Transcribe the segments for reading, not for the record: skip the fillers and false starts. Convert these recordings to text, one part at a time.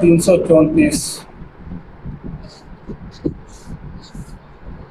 334।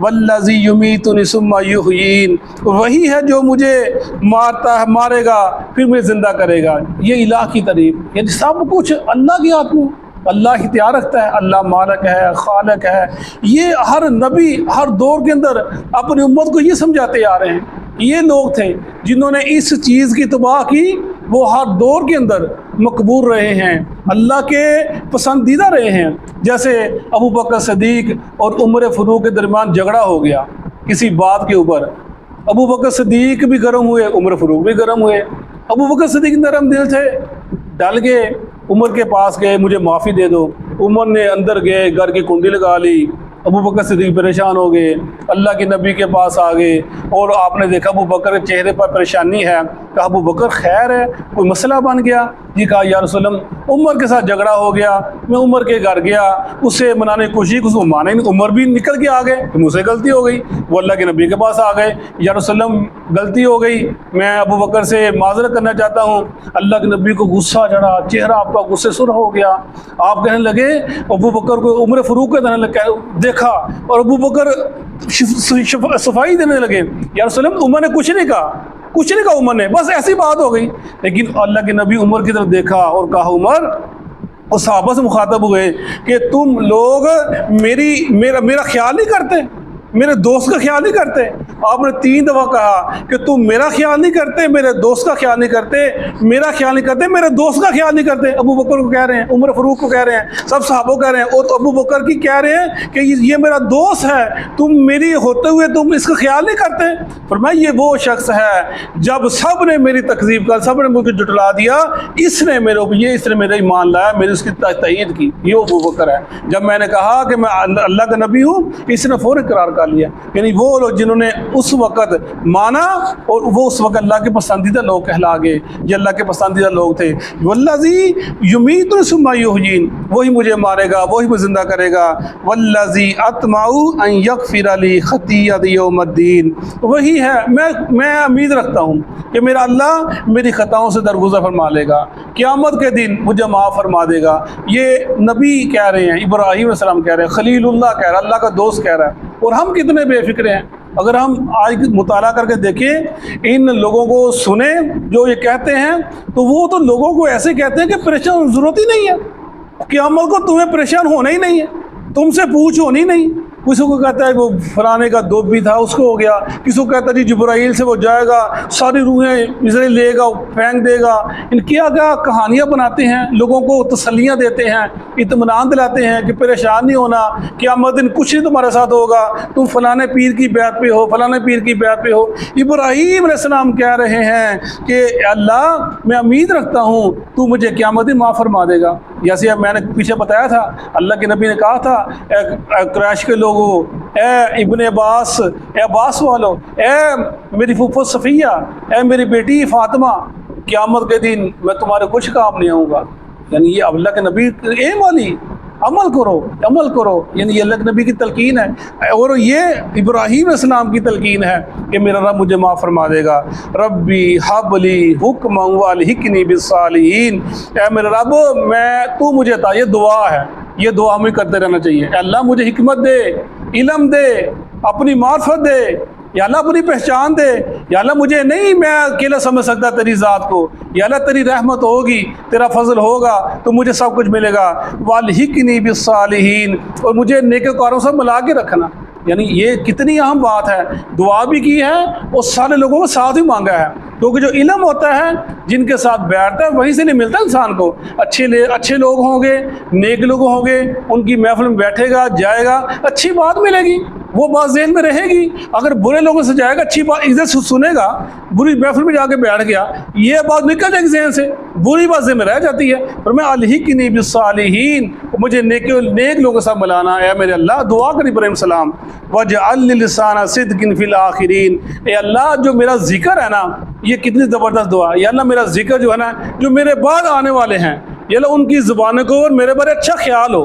والذی یمیتنی ثم یحیین، وہی ہے جو مجھے مارتا ہے، مارے گا پھر مجھے زندہ کرے گا۔ یہ الہ کی تعریف، یعنی سب کچھ اللہ کے ہاتھ میں، اللہ اختیار رکھتا ہے، اللہ مالک ہے، خالق ہے۔ یہ ہر نبی ہر دور کے اندر اپنی امت کو یہ سمجھاتے آ رہے ہیں۔ یہ لوگ تھے جنہوں نے اس چیز کی تباہ کی، وہ ہر دور کے اندر مقبول رہے ہیں، اللہ کے پسندیدہ رہے ہیں۔ جیسے ابو بکر صدیق اور عمر فاروق کے درمیان جھگڑا ہو گیا کسی بات کے اوپر، ابو بکر صدیق بھی گرم ہوئے، عمر فاروق بھی گرم ہوئے۔ ابو بکر صدیق نرم دل تھے، ڈل گئے، عمر کے پاس گئے، مجھے معافی دے دو۔ عمر نے اندر گئے، گھر کی کنڈی لگا لی۔ ابو بکر صدیق پریشان ہو گئے، اللہ کے نبی کے پاس آ گئے، اور آپ نے دیکھا ابو بکر کے چہرے پر پریشانی ہے۔ کہا ابو بکر خیر ہے، کوئی مسئلہ بن گیا؟ جی کہا یا رسول اللہ عمر کے ساتھ جھگڑا ہو گیا، میں عمر کے گھر گیا، اسے منانے کی کوشش، اس کو مانا ہی نہیں۔ عمر بھی نکل کے آ گئے کہ مجھ سے غلطی ہو گئی، وہ اللہ کے نبی کے پاس آ گئے، یا رسول اللہ غلطی ہو گئی، میں ابو بکر سے معذرت کرنا چاہتا ہوں۔ اللہ کے نبی کو غصہ چڑھا، چہرہ آپ کا غصے سرخ ہو گیا۔ آپ کہنے لگے ابو بکر کو، عمر فاروق کو دیکھا اور ابو بکر صفائی دینے لگے، یا رسول اللہ عمر نے کچھ نہیں کہا عمر نے، بس ایسی بات ہو گئی۔ لیکن اللہ کے نبی عمر کی طرف دیکھا اور کہا عمر، اور صحابہ سے مخاطب ہوئے کہ تم لوگ میرا خیال نہیں کرتے، میرے دوست کا خیال نہیں کرتے۔ آپ نے 3 دفعہ کہا کہ تم میرا خیال نہیں کرتے، میرے دوست کا خیال نہیں کرتے، میرا خیال نہیں کرتے، میرے دوست کا خیال نہیں کرتے۔ ابو بکر کو کہہ رہے ہیں، عمر فاروق کو کہہ رہے ہیں، سب صحابوں کو کہہ رہے ہیں، اور ابو بکر کی کہہ رہے ہیں کہ یہ میرا دوست ہے، تم میری ہوتے ہوئے تم اس کا خیال نہیں کرتے۔ فرمایا یہ وہ شخص ہے جب سب نے میری تکذیب کر، سب نے مجھے جھٹلا دیا، اس نے میرا ایمان لایا، میری اس کی تائید کی۔ یہ ابو بکر ہے۔ جب میں نے کہا کہ میں اللہ کا نبی ہوں، اس نے فوراً اقرار کر لیا۔ یعنی وہ لوگ جنہوں نے اس وقت مانا، اور وہ اس وقت اللہ کے پسندیدہ لوگ کہلا گئے، یہ اللہ کے پسندیدہ لوگ تھے۔ والذی یمیتنی ثم یحیین، وہی مجھے مارے گا، وہی مجھے زندہ کرے گا۔ والذی اطمع ان یغفر لی خطیئتی یوم الدین، وہی ہے میں امید رکھتا ہوں کہ میرا اللہ میری خطاؤں سے درگزر فرما لے گا، قیامت کے دن مجھے معاف فرما دے گا۔ یہ نبی کہہ رہے ہیں، ابراہیم علیہ السلام کہہ رہے ہیں، خلیل اللہ کہہ رہا ہے، اللہ کا دوست کہہ رہا ہے۔ اور ہم کتنے بے فکر ہیں، اگر ہم آج مطالعہ کر کے دیکھیں، ان لوگوں کو سنیں جو یہ کہتے ہیں، تو وہ تو لوگوں کو ایسے کہتے ہیں کہ پریشان ضرورت ہی نہیں ہے، قیامت کو تمہیں پریشان ہونا ہی نہیں ہے، تم سے پوچھ ہونی نہیں۔ کسی کو کہتا ہے وہ فلانے کا دوب بھی تھا، اس کو ہو گیا۔ کسی کو کہتا ہے جی جبرائیل سے وہ جائے گا، ساری روحیں اسے لے گا، پھینک دے گا۔ ان کیا کہانیاں بناتے ہیں، لوگوں کو تسلیاں دیتے ہیں، اطمینان دلاتے ہیں کہ پریشان نہیں ہونا، قیامت دن کچھ نہیں تمہارے ساتھ ہوگا، تم فلانے پیر کی بیعت پہ ہو، فلانے پیر کی بیعت پہ ہو۔ ابراہیم علیہ السلام کہہ رہے ہیں کہ اللہ میں امید رکھتا ہوں تو مجھے قیامت دن معاف فرما دے گا۔ جیسے میں نے پیچھے بتایا تھا، اللہ کے نبی نے کہا تھا، اے قریش کے لوگوں، اے ابن عباس، اے عباس والو، اے میری پھوپھو صفیہ، اے میری بیٹی فاطمہ، قیامت کے دن میں تمہارے کچھ کام نہیں آؤں گا۔ یعنی یہ اللہ کے نبی اے مولی عمل کرو، یعنی یہ اللہ کے نبی کی تلقین ہے، اور یہ ابراہیم علیہ السلام کی تلقین ہے کہ میرا رب مجھے معاف فرما دے گا۔ ربی حب لی حکما والحقنی بالصالحین، اے میرا رب تو مجھے عطا، یہ دعا ہے، یہ دعا ہمیں کرتے رہنا چاہیے۔ اے اللہ مجھے حکمت دے، علم دے، اپنی معرفت دے، یا اللہ اپنی پہچان دے، یا اللہ مجھے نہیں میں اکیلا سمجھ سکتا تیری ذات کو، یا اللہ تیری رحمت ہوگی، تیرا فضل ہوگا تو مجھے سب کچھ ملے گا۔ والحقنی بالصالحین، اور مجھے نیکوکاروں سے ملا کے رکھنا۔ یعنی یہ کتنی اہم بات ہے، دعا بھی کی ہے اور سارے لوگوں کو ساتھ ہی مانگا ہے، کیونکہ جو علم ہوتا ہے جن کے ساتھ بیٹھتا ہے وہیں سے نہیں ملتا انسان کو۔ اچھے لوگ ہوں گے، نیک لوگ ہوں گے، ان کی محفل میں بیٹھے گا، جائے گا، اچھی بات ملے گی، وہ بات ذہن میں رہے گی۔ اگر برے لوگوں سے جائے گا، اچھی بات عزت سنے گا، بری محفل میں جا کے بیٹھ گیا، یہ بات نکل جائے گی ذہن سے، بری بات ذہن میں رہ جاتی ہے۔ پر میں الحقنی بالصالحین، مجھے نیک لوگوں سے ملانا ہے میرے اللہ۔ دعا کر ابراہیم السلام، وجعل لي لسان صدق فی الآخرین، اے اللہ جو میرا ذکر ہے نا، یہ کتنی زبردست دعا ہے، یا اللہ میرا ذکر جو ہے نا، جو میرے بعد آنے والے ہیں، یا اللہ ان کی زبانوں کو میرے بارے اچھا خیال ہو،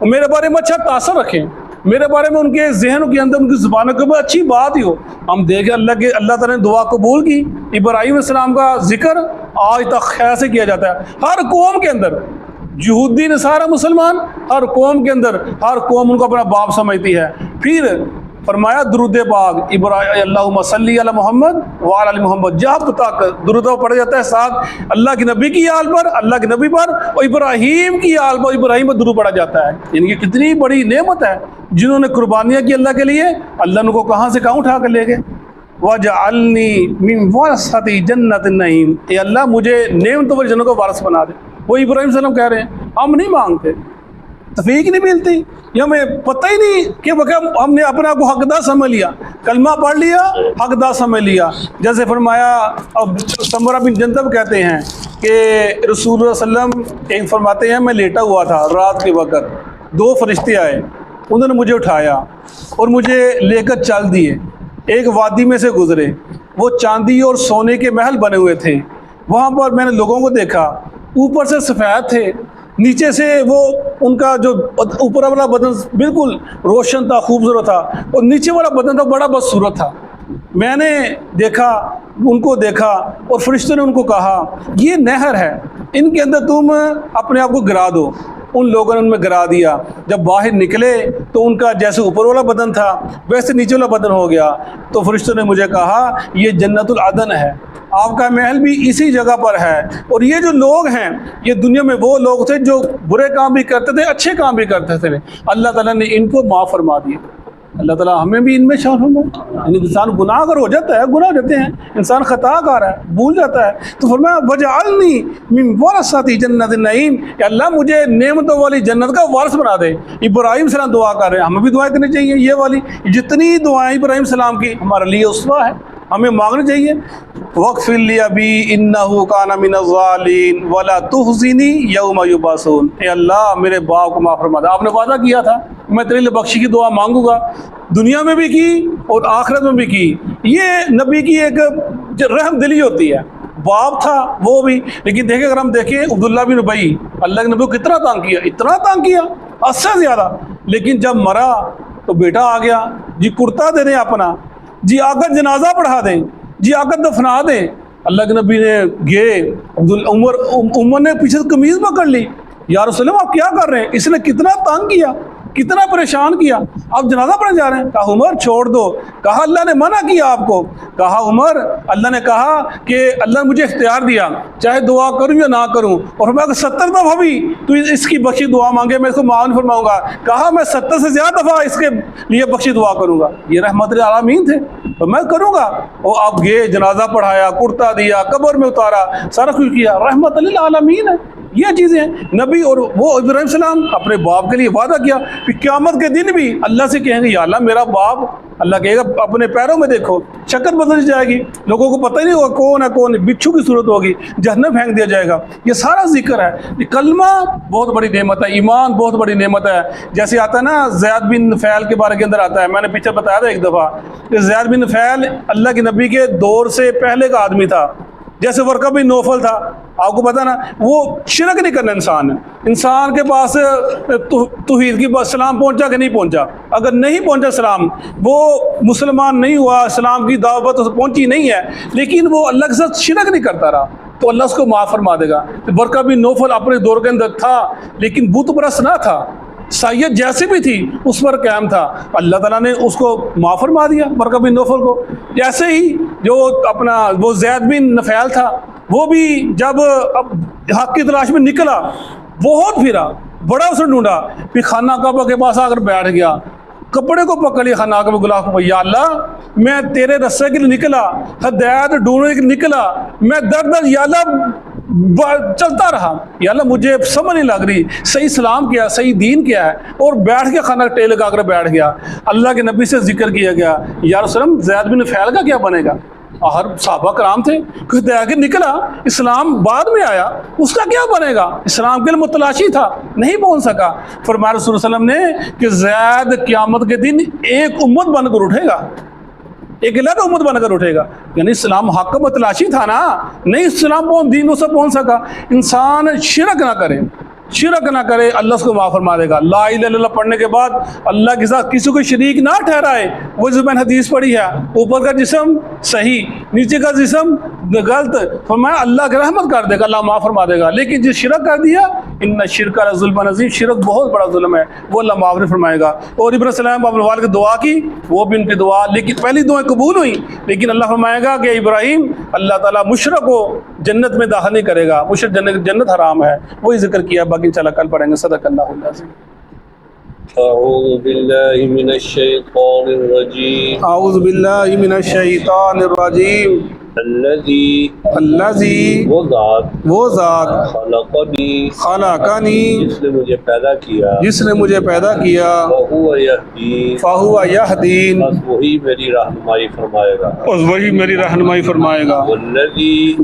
میرے بارے میں اچھا تاثر رکھیں، میرے بارے میں ان کے ذہن کے اندر، ان کی زبانوں کے اوپر اچھی بات ہی ہو۔ ہم دیکھیں اللہ تعالیٰ نے دعا قبول کی۔ ابراہیم علیہ السلام کا ذکر آج تک خیر سے کیا جاتا ہے، ہر قوم کے اندر، یہودی نصارہ مسلمان، ہر قوم کے اندر، ہر قوم ان کو اپنا باپ سمجھتی ہے۔ پھر فرمایا درود پاک اللہم صلی علی محمد وعلی آل محمد، جب تک درود پڑھا جاتا ہے ساتھ اللہ کے نبی کی آل پر، اللہ کے نبی پر، اور ابراہیم کی آل پر، ابراہیم پر درود پڑھا جاتا ہے۔ یعنی کہ کتنی بڑی نعمت ہے، جنہوں نے قربانیاں کی اللہ کے لیے، اللہ نے کو کہاں سے کہاں اٹھا کر لے گئے۔ وَجَعَلْنِي مِنْ وَرَثَةِ جَنَّةِ النَّعِيمِ، اے اللہ مجھے نعمتوں والی جنت کو وارث بنا دے۔ وہ ابراہیم صلی اللہ علیہ وسلم کہہ رہے ہیں، ہم نہیں مانگتے، توفیق نہیں ملتی، یا ہمیں پتہ ہی نہیں کہ ہم نے اپنے آپ کو حقدار سمجھ لیا، کلمہ پڑھ لیا حقدار سمجھ لیا۔ جیسے فرمایا، اب سمرہ بن جندب کہتے ہیں کہ رسول اللہ صلی اللہ علیہ وسلم ایک فرماتے ہیں، میں لیٹا ہوا تھا رات کے وقت، 2 فرشتے آئے، انہوں نے مجھے اٹھایا اور مجھے لے کر چل دیے، ایک وادی میں سے گزرے، وہ چاندی اور سونے کے محل بنے ہوئے تھے، وہاں پر میں نے لوگوں کو دیکھا، اوپر سے سفید تھے، نیچے سے وہ ان کا جو اوپر والا بدن بالکل روشن تھا، خوبصورت تھا، اور نیچے والا بدن تھا بڑا بدصورت تھا۔ میں نے دیکھا، ان کو دیکھا، اور فرشتوں نے ان کو کہا یہ نہر ہے، ان کے اندر تم اپنے آپ کو گرا دو۔ ان لوگوں نے ان میں گرا دیا، جب باہر نکلے تو ان کا جیسے اوپر والا بدن تھا ویسے نیچے والا بدن ہو گیا۔ تو فرشتوں نے مجھے کہا یہ جنت العدن ہے، آپ کا محل بھی اسی جگہ پر ہے، اور یہ جو لوگ ہیں یہ دنیا میں وہ لوگ تھے جو برے کام بھی کرتے تھے، اچھے کام بھی کرتے تھے، اللہ تعالیٰ نے ان کو معاف فرما دیا۔ اللہ تعالیٰ ہمیں بھی ان میں شامل ہو۔ یعنی انسان گناہ اگر ہو جاتا ہے، گناہ ہو جاتے ہیں، انسان خطا کار ہے، بھول جاتا ہے، تو فرمایا وَجَعَلْنِي مِنْ وَرَثَةِ جَنَّةِ النَّعِيمِ، کہ اللہ مجھے نعمتوں والی جنت کا وارث بنا دے۔ ابراہیم علیہ السلام دعا کر رہے ہیں، ہمیں بھی دعائیں کرنی چاہیے، یہ والی جتنی دعائیں ابراہیم السلام کی ہمارے لیے اسوہ ہے، ہمیں مانگنی چاہیے۔ وَاغْفِرْ لِي أَبِي إِنَّهُ كَانَ مِنَ الضَّالِّينَ وَلَا تُخْزِنِي يَوْمَ يُبْعَثُونَ، اے اللہ میرے باپ کو معاف فرما دے۔ آپ نے وعدہ کیا تھا میں تیرے لیے بخشی کی دعا مانگوں گا، دنیا میں بھی کی اور آخرت میں بھی کی۔ یہ نبی کی ایک رحم دلی ہوتی ہے، باپ تھا وہ بھی، لیکن دیکھیں اگر ہم دیکھیں عبداللہ بن ابی، اللہ کے نبی کو کتنا تنگ کیا، اتنا تنگ کیا حد سے زیادہ، لیکن جب مرا تو بیٹا آ گیا، جی کرتا دے دیں اپنا، جی آ کر جنازہ پڑھا دیں، جی آ کر دفنا دیں۔ اللہ کے نبی نے گئے، عمر نے پیچھے سے قمیض پکڑ لی، یا رسول اللہ آپ کیا کر رہے ہیں، اس نے کتنا تنگ کیا، کتنا پریشان کیا، آپ جنازہ پڑھنے جا رہے ہیں۔ کہا عمر چھوڑ دو، کہا اللہ نے منع کیا آپ کو، کہا عمر اللہ نے کہا کہ اللہ نے مجھے اختیار دیا چاہے دعا کروں یا نہ کروں، اور میں 70 دفعہ بھی تو اس کی بخشی دعا مانگے میں اس کو معاف فرماؤں گا، کہا میں 70 سے زیادہ دفعہ اس کے لیے بخشی دعا کروں گا، یہ رحمت للعالمین تھے تو میں کروں گا۔ اور آپ گئے، جنازہ پڑھایا، کرتا دیا، قبر میں اتارا، سارا کچھ کیا، رحمت للعالمین ہے یہ چیزیں ہیں۔ نبی اور وہ ابراہیم السلام اپنے باپ کے لیے وعدہ کیا کہ قیامت کے دن بھی اللہ سے کہیں گے یا اللہ میرا باپ، اللہ کہے گا اپنے پیروں میں دیکھو، شکل بدل جائے گی، لوگوں کو پتہ ہی نہیں ہوگا کون ہے کون، بچھو کی صورت ہوگی، جہنم پھینک دیا جائے گا۔ یہ سارا ذکر ہے، یہ کلمہ بہت بڑی نعمت ہے، ایمان بہت بڑی نعمت ہے۔ جیسے آتا ہے نا زید بن نفیل کے بارے کے اندر آتا ہے، میں نے پیچھے بتایا تھا ایک دفعہ کہ زید بن نفیل اللہ کے نبی کے دور سے پہلے کا آدمی تھا، جیسے ورقہ بن نوفل تھا، آپ کو پتا نا، وہ شرک نہیں کرنا انسان کے پاس توحید کی اسلام پہنچا کہ نہیں پہنچا، اگر نہیں پہنچا اسلام، وہ مسلمان نہیں ہوا، اسلام کی دعوت پہنچی نہیں ہے، لیکن وہ اللہ کے ساتھ شرک نہیں کرتا رہا تو اللہ اس کو معاف فرما دے گا۔ ورقہ بن نوفل اپنے دور کے اندر تھا لیکن بت پرست نہ تھا، سید جیسے بھی تھی اس پر قائم تھا، اللہ تعالیٰ نے اس کو معاف فرما دیا ورقہ بن نوفل کو۔ جیسے ہی جو اپنا وہ زید بن نفیل تھا، وہ بھی جب اب حق کی تلاش میں نکلا، بہت پھرا، بڑا اسے ڈھونڈا، پھر خانہ کعبہ کے پاس آ کر بیٹھ گیا، کپڑے کو پکڑ لیا خانہ کعبہ گلاف کو، یا اللہ میں تیرے رسے کے لیے نکلا، ہدایت ڈھونڈنے کے لیے نکلا، میں در یا اللہ چلتا رہا، یا اللہ مجھے سمجھ نہیں لگ رہی صحیح اسلام کیا ہے، صحیح دین کیا ہے، اور بیٹھ کے خانہ ٹیل لگا کر بیٹھ گیا۔ اللہ کے نبی سے ذکر کیا گیا، یا رسول اللہ زید بن نفیل کا کیا بنے گا، ہر صحابہ کرام تھے، کچھ دیا کے نکلا، اسلام بعد میں آیا، اس کا کیا بنے گا، اسلام کے لیے متلاشی تھا، نہیں پہنچ سکا۔ فرمایا رسول اللہ علیہ وسلم نے کہ زید قیامت کے دن ایک امت بن کر اٹھے گا، ایک الگ امت بن کر اٹھے گا، یعنی اسلام حق کا متلاشی تھا نا، نہیں اسلام دین اسے پہنچ سکا۔ انسان شرک نہ کرے، شرک نہ کرے، اللہ اس کو معاف فرما دے گا۔ لا الہ الا اللہ پڑھنے کے بعد اللہ کے ساتھ کسی کو شریک نہ ٹھہرائے، وہ جو میں نے حدیث پڑھی ہے، اوپر کا جسم صحیح، نیچے کا جسم غلط، فرمایا اللہ کی رحمت کر دے گا، اللہ معاف فرما دے گا، لیکن جس شرک کر دیا ان الشرک لظلم عظیم، شرک بہت بڑا ظلم ہے، وہ اللہ معاف نہیں فرمائے گا۔ اور ابراہیم علیہ السلام اپنے والد کی دعا کی، وہ بھی ان کی دعا، لیکن پہلی دعائیں قبول ہوئیں، لیکن اللہ فرمائے گا کہ ابراہیم اللہ تعالیٰ مشرک کو جنت میں داخل نہیں کرے گا، مشرک جنت حرام ہے، وہی ذکر کیا، باقی انشاءاللہ کل پڑھیں گے۔ صدق اللہ العظیم۔ اعوذ باللہ من الشیطان الرجیم، اعوذ باللہ من الشیطان الرجیم۔ الذی وہ ذات خلقنی جس نے مجھے پیدا کیا، جس نے مجھے پیدا کیا، وہو یہدین فہو یہدین، بس وہی میری رہنمائی فرمائے گا، اور وہی میری رہنمائی فرمائے گا۔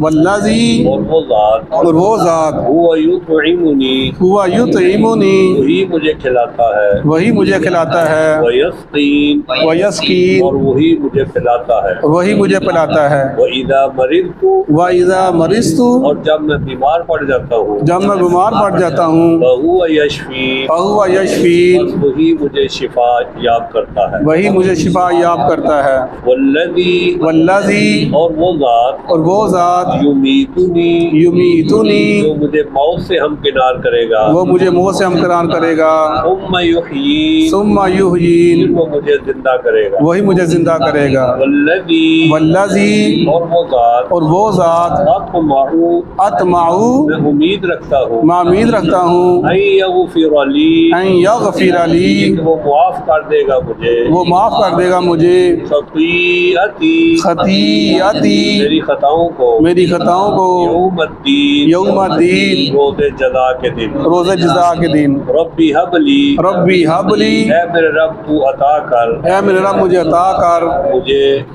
والذی، اور وہ ذات، هو یطعمنی ہوا یطعمنی، وہی مجھے کھلاتا ہے، وہی مجھے کھلاتا ہے، ویسقین ویسقین، اور وہی مجھے پلاتا ہے، اور وہی مجھے پلاتا ہے، وَإِذَا مَرِضْتُ وَإِذَا مَرِضْتُ، اور جب میں بیمار پڑ جاتا ہوں، جب میں بیمار پڑ جاتا ہوں، فَهُوَ يَشْفِي فہو یشفین، بس وہی مجھے شفا یاب کرتا ہے، وہی مجھے شفا یاب کرتا ہے۔ والذی والذی، اور وہ ذات اور وہ ذات، یمیتنی یمیتنی، جو مجھے موت سے ہمکنار کرے گا، وہ مجھے موت سے ہمکنار کرے گا، ثم یحیین ثم پھر یحیین، وہ مجھے زندہ کرے گا، وہی مجھے زندہ کرے گا۔ والذی والذی، اور وہ ذات اور وہ ذات، اطمع اطمعو، میں امید رکھتا ہوں، میں امید رکھتا ہوں، ان یغفر لی ان یغفر لی، کہ وہ معاف کر دے گا مجھے، وہ معاف کر دے گا مجھے، خطیئتی خطیئتی، میری خطاؤں کو، میری خطاؤں کو، یوم الدین یوم الدین، روز جزا کے دن، روز جزا کے دن۔ ربی حب لی ربی حب لی، اے میرے رب تو عطا کر اے میرے رب مجھے عطا کر،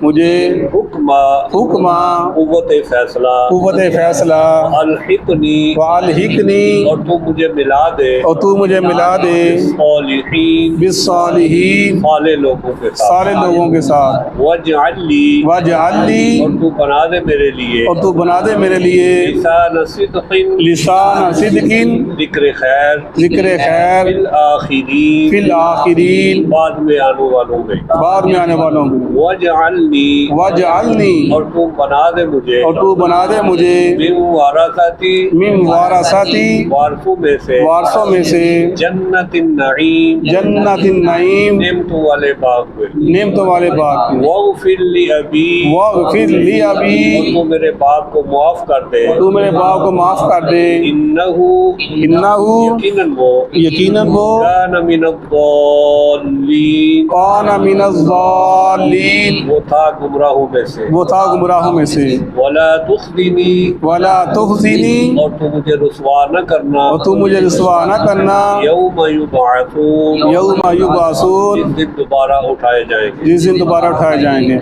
مجھے حکمہ حکمہ، قوت فیصلہ، قوت فیصلہ، الحقنی والحقنی، اور تو مجھے ملا دے اور تو مجھے ملا دے بالصالحین بالصالحین، صالح لوگوں کے ساتھ، سارے لوگوں کے ساتھ، واجعل لی واجعل لی، اور تو بنا دے میرے لیے اور تو بنا دے میرے لیے لسان صدق لسان صدقین، ذکر خیر ذکر خیر، فی الآخرین فی الآخرین، بعد میں آنے والوں میں، بعد میں آنے والوں میں، واجعلنی واجعلنی، اور تو بنا دے مجھے اور تو بنا دے مجھے من ورثتی من وارثاتی، وارثوں میں سے، وارثوں میں سے، جنت النعیم جنت النعیم، نعمتوں والے باغ میں، نعمتوں والے باغ میں، واغفر لی ابی واغفر لی اور ابی، تو میرے باپ کو معاف کر دے، تو میرے باپ کو معاف کر دے، انہو انہو، یقیناً وہ یقیناً وہ، کان من الضالین کان من الضالین، وہ تھا گمراہوں میں سے، وہ تھا گمراہوں میں سے، ولا تخزنی ولا تخزنی، اور تو مجھے رسوا نہ کرنا، اور تو مجھے رسوا نہ کرنا، یوم یبعثون یوم یبعثون، جس دن دوبارہ اٹھائے جائیں گے۔ جس دن دوبارہ اٹھائے جائیں گے۔